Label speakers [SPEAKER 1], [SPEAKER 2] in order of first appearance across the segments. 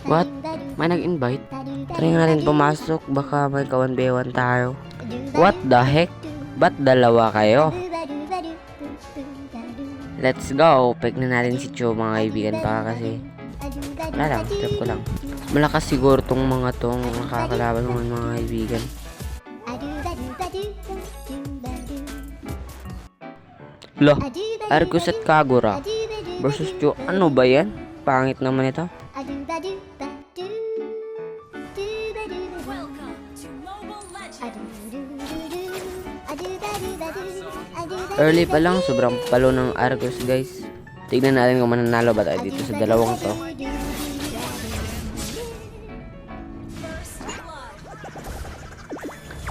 [SPEAKER 1] What? May nag-invite? Try natin pumasok, baka may ka-1v1 tayo. What the heck? Ba't dalawa kayo? Let's go! Pick na natin si Cho mga kaibigan pa kasi wala lang, trip ko lang. Malakas siguro tong mga tong nakakalaban naman mga kaibigan. Loh, Argus at Kagura versus Cho. Ano ba yan? Pangit naman ito. Early pa lang, sobrang palo ng Argus guys. Tignan natin kung mananalo ba tayo dito sa dalawang to.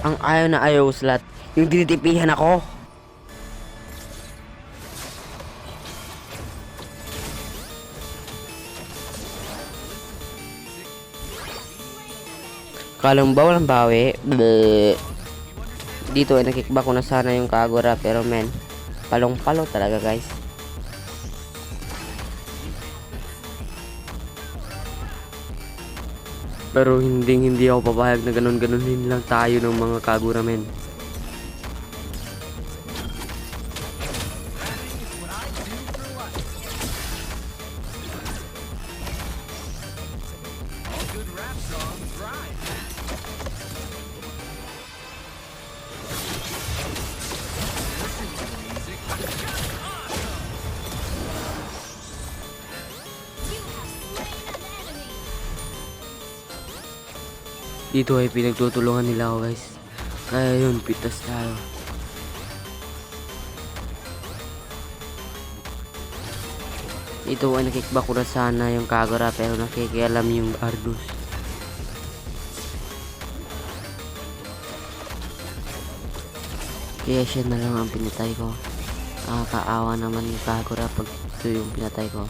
[SPEAKER 1] Ang ayaw na ayaw slot. Yung tinitipihan ako. Kalang bawal ang bawi. Bleh. Dito ay nakickback ko na sana yung Kagura pero men, palong-palo talaga guys. Pero hindi ako papayag na ganun-ganunin lang tayo ng mga Kagura men. Dito ay pinagtutulungan nila ako guys. Kaya yun, pitas tayo. Dito ay nakickback ko na sana yung Kagura pero nakikialam yung Argus. Kaya siya na lang ang pinatay ko. Nakakaawa naman yung Kagura pag ito yung pinatay ko.